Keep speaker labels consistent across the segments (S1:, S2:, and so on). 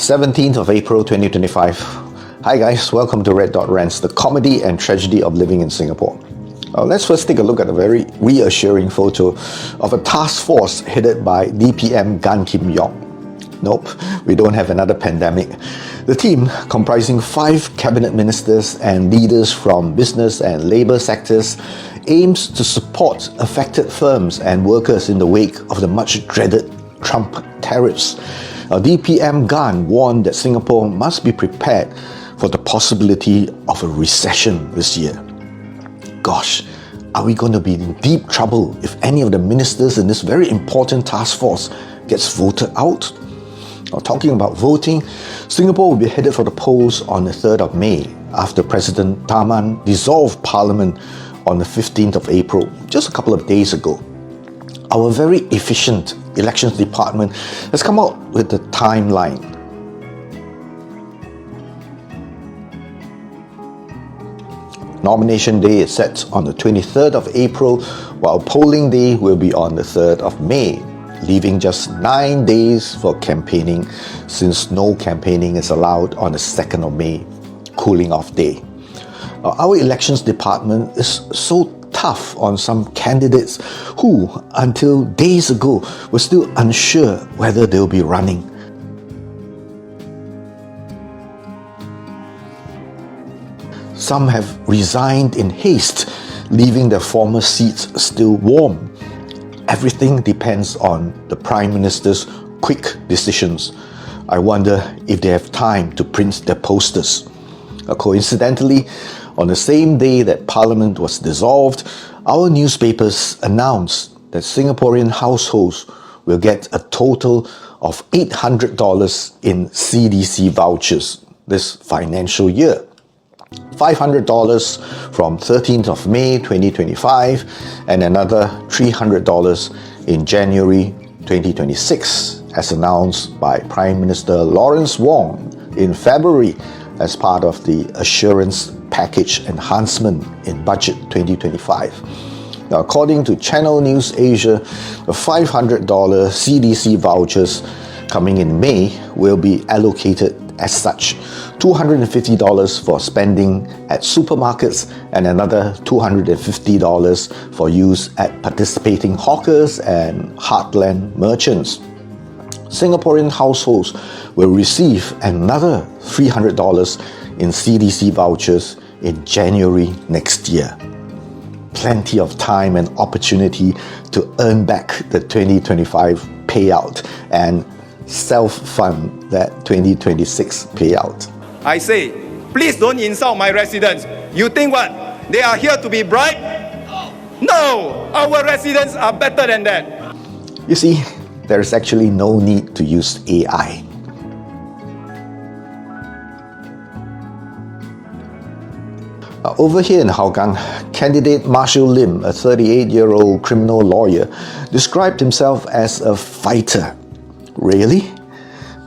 S1: 17th of April 2025. Hi guys, welcome to Rants, the comedy and tragedy of living in Singapore. Let's first take a look at a very reassuring photo of a task force headed by DPM Gan Kim Yong. Nope, we don't have another pandemic. The team, comprising 5 cabinet ministers and leaders from business and labour sectors, aims to support affected firms and workers in the wake of the much-dreaded Trump tariffs. DPM Gan warned that Singapore must be prepared for the possibility of a recession this year. Gosh, are we going to be in deep trouble if any of the ministers in this very important task force gets voted out? Talking about voting, Singapore will be headed for the polls on the 3rd of May after President Tharman dissolved Parliament on the 15th of April, just a couple of days ago. Our very efficient elections department has come out with the timeline. Nomination day is set on the 23rd of April, while polling day will be on the 3rd of May, leaving just 9 days for campaigning, since no campaigning is allowed on the 2nd of May, cooling off day. Our elections department is so tough on some candidates who, until days ago, were still unsure whether they'll be running. Some have resigned in haste, leaving their former seats still warm. Everything depends on the Prime Minister's quick decisions. I wonder if they have time to print their posters. Coincidentally, on the same day that Parliament was dissolved, our newspapers announced that Singaporean households will get a total of $800 in CDC vouchers this financial year. $500 from 13th of May 2025 and another $300 in January 2026, as announced by Prime Minister Lawrence Wong in February as part of the Assurance Package Enhancement in Budget 2025. Now, according to Channel News Asia, the $500 CDC vouchers coming in May will be allocated as such: $250 for spending at supermarkets and another $250 for use at participating hawkers and heartland merchants. Singaporean households will receive another $300 in CDC vouchers in January next year. Plenty of time and opportunity to earn back the 2025 payout and self-fund that 2026 payout.
S2: I say, please don't insult my residents. You think what? They are here to be bribed? No! Our residents are better than that.
S1: You see, there is actually no need to use AI. Over here in Hougang, candidate Marshall Lim, a 38-year-old criminal lawyer, described himself as a fighter. Really?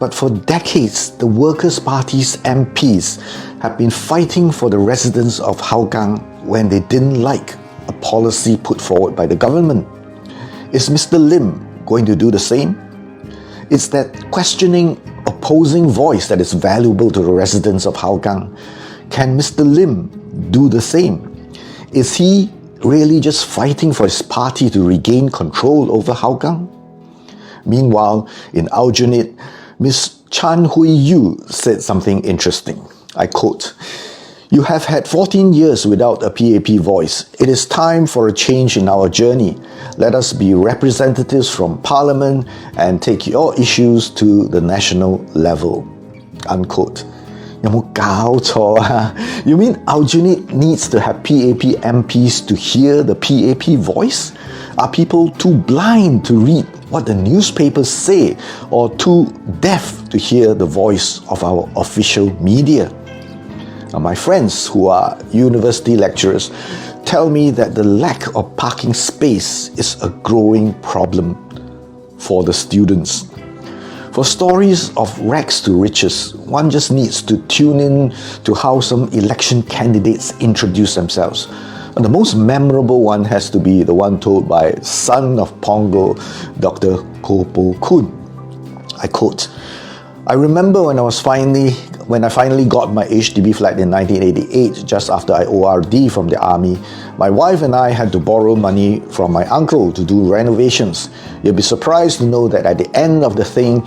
S1: But for decades, the Workers' Party's MPs have been fighting for the residents of Hougang when they didn't like a policy put forward by the government. Is Mr. Lim going to do the same? It's that questioning, opposing voice that is valuable to the residents of Hougang. Can Mr. Lim do the same? Is he really just fighting for his party to regain control over Hougang? Meanwhile, in Aljunied, Ms. Chan Hui Yu said something interesting. I quote, "You have had 14 years without a PAP voice. It is time for a change in our journey. Let us be representatives from Parliament and take your issues to the national level." Unquote. 有冇搞錯啊? You mean Aljunied needs to have PAP MPs to hear the PAP voice? Are people too blind to read what the newspapers say, or too deaf to hear the voice of our official media? Now, my friends who are university lecturers tell me that the lack of parking space is a growing problem for the students. For stories of rags to riches, one just needs to tune in to how some election candidates introduce themselves. And the most memorable one has to be the one told by son of Pongo, Dr. Ko Po Kun. I quote, I remember when I finally got my HDB flat in 1988, just after I ORD from the army, my wife and I had to borrow money from my uncle to do renovations. You'll be surprised to know that at the end of the thing,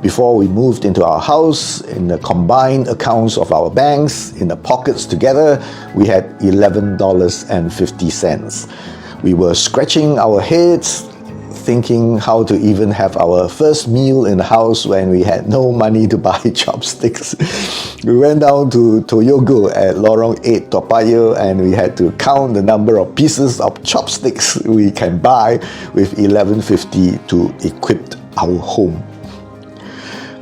S1: before we moved into our house, in the combined accounts of our banks, in the pockets together, we had $11.50. We were scratching our heads, thinking how to even have our first meal in the house when we had no money to buy chopsticks. We went down to Toyogo at Lorong 8 Toa Payoh and we had to count the number of pieces of chopsticks we can buy with $11.50 to equip our home.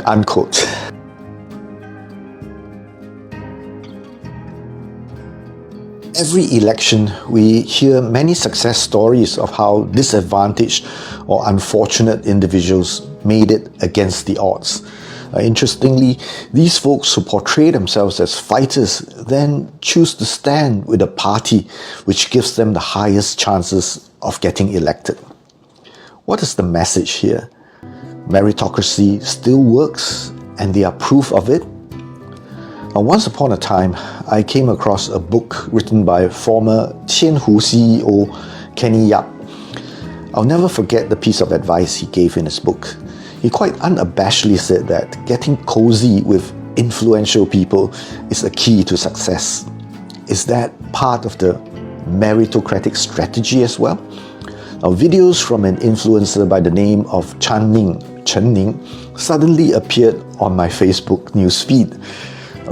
S1: Unquote. Every election, we hear many success stories of how disadvantaged or unfortunate individuals made it against the odds. Interestingly, these folks who portray themselves as fighters then choose to stand with a party which gives them the highest chances of getting elected. What is the message here? Meritocracy still works and they are proof of it? Now, once upon a time, I came across a book written by former Tianhu CEO Kenny Yap. I'll never forget the piece of advice he gave in his book. He quite unabashedly said that getting cozy with influential people is a key to success. Is that part of the meritocratic strategy as well? Now, videos from an influencer by the name of Chen Ning suddenly appeared on my Facebook newsfeed.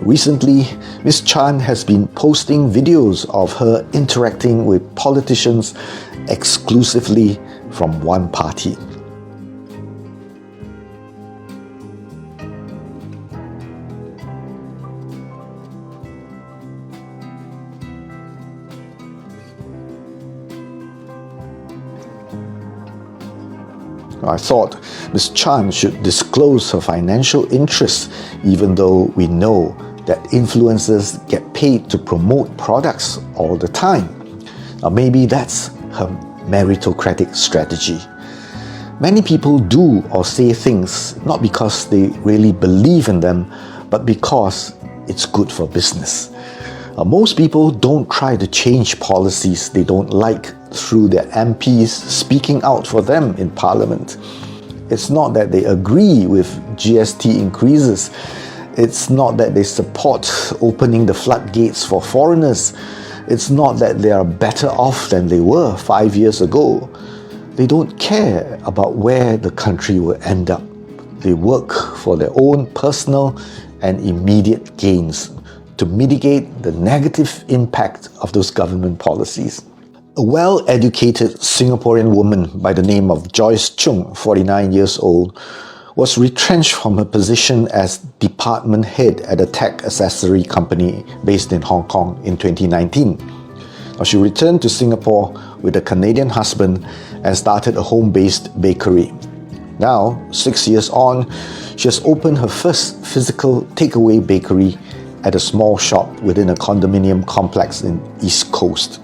S1: Recently, Ms. Chan has been posting videos of her interacting with politicians exclusively from one party. I thought Ms. Chan should disclose her financial interests, even though we know that influencers get paid to promote products all the time. Now, maybe that's her meritocratic strategy. Many people do or say things not because they really believe in them, but because it's good for business. Most people don't try to change policies they don't like through their MPs speaking out for them in Parliament. It's not that they agree with GST increases. It's not that they support opening the floodgates for foreigners. It's not that they are better off than they were 5 years ago. They don't care about where the country will end up. They work for their own personal and immediate gains to mitigate the negative impact of those government policies. A well-educated Singaporean woman by the name of Joyce Chung, 49 years old, was retrenched from her position as department head at a tech accessory company based in Hong Kong in 2019. Now, she returned to Singapore with a Canadian husband and started a home-based bakery. Now, 6 years on, she has opened her first physical takeaway bakery at a small shop within a condominium complex in East Coast.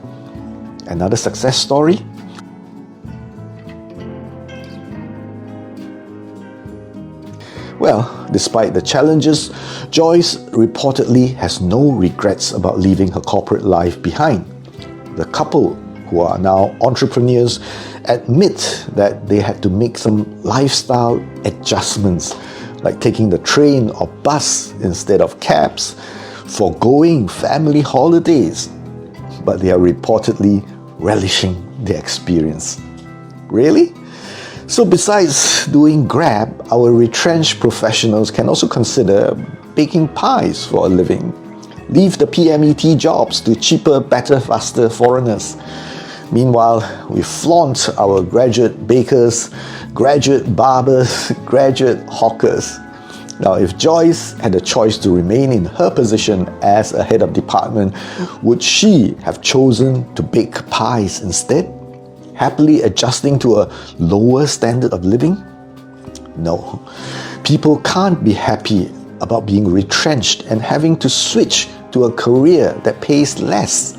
S1: Another success story? Well, despite the challenges, Joyce reportedly has no regrets about leaving her corporate life behind. The couple, who are now entrepreneurs, admit that they had to make some lifestyle adjustments, like taking the train or bus instead of cabs, foregoing family holidays, but they are reportedly relishing the experience. Really? So besides doing Grab, our retrenched professionals can also consider baking pies for a living. Leave the PMET jobs to cheaper, better, faster foreigners. Meanwhile, we flaunt our graduate bakers, graduate barbers, graduate hawkers. Now, if Joyce had a choice to remain in her position as a head of department, would she have chosen to bake pies instead? Happily adjusting to a lower standard of living? No. People can't be happy about being retrenched and having to switch to a career that pays less.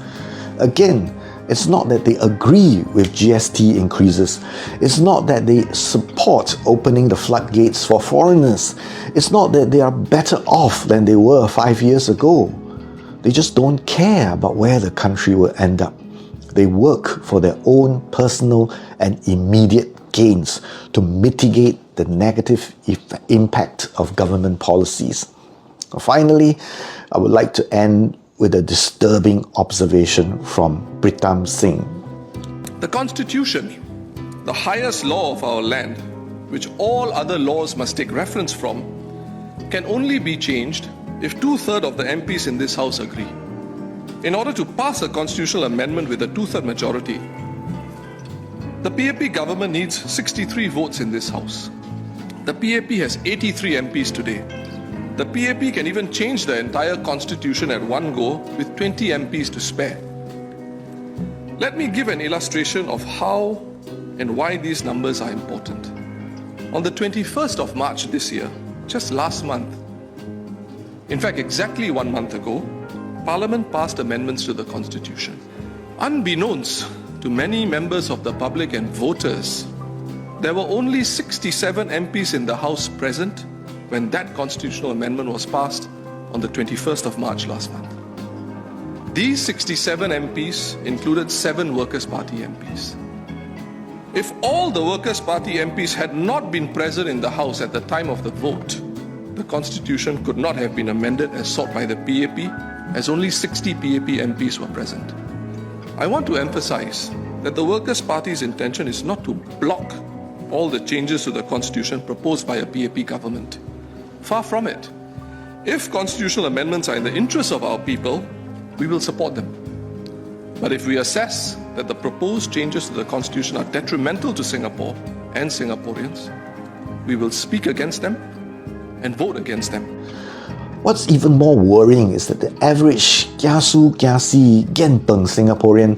S1: Again, It's not that they agree with GST increases. It's not that they support opening the floodgates for foreigners. It's not that they are better off than they were 5 years ago. They just don't care about where the country will end up. They work for their own personal and immediate gains to mitigate the negative impact of government policies. Finally, I would like to end with a disturbing observation from Pritam Singh.
S3: The Constitution, the highest law of our land, which all other laws must take reference from, can only be changed if 2/3 of the MPs in this House agree. In order to pass a constitutional amendment with a 2/3 majority, the PAP government needs 63 votes in this House. The PAP has 83 MPs today. The PAP can even change the entire constitution at one go with 20 MPs to spare. Let me give an illustration of how and why these numbers are important. On the 21st of March this year, just last month, in fact exactly 1 month ago, Parliament passed amendments to the Constitution. Unbeknownst to many members of the public and voters, there were only 67 MPs in the House present when that constitutional amendment was passed on the 21st of March last month. These 67 MPs included 7 Workers' Party MPs. If all the Workers' Party MPs had not been present in the House at the time of the vote, the Constitution could not have been amended as sought by the PAP, as only 60 PAP MPs were present. I want to emphasize that the Workers' Party's intention is not to block all the changes to the Constitution proposed by a PAP government. Far from it. If constitutional amendments are in the interest of our people, we will support them. But if we assess that the proposed changes to the Constitution are detrimental to Singapore and Singaporeans, we will speak against them and vote against them.
S1: What's even more worrying is that the average kiasu, kiasi, genpeng Singaporean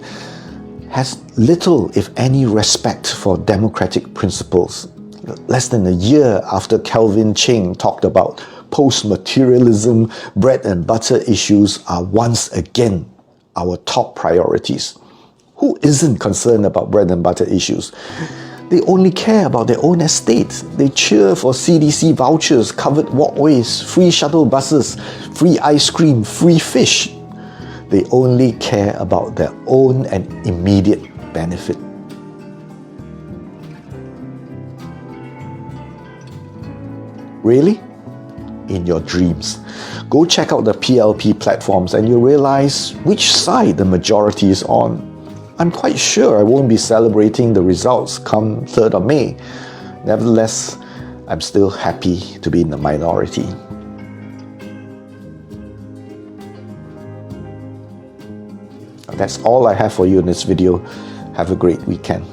S1: has little, if any, respect for democratic principles. Less than a year after Calvin Cheng talked about post-materialism, bread and butter issues are once again our top priorities. Who isn't concerned about bread and butter issues? They only care about their own estates. They cheer for CDC vouchers, covered walkways, free shuttle buses, free ice cream, free fish. They only care about their own and immediate benefit. Really? In your dreams. Go check out the PLP platforms and you'll realize which side the majority is on. I'm quite sure I won't be celebrating the results come 3rd of May. Nevertheless, I'm still happy to be in the minority. That's all I have for you in this video. Have a great weekend.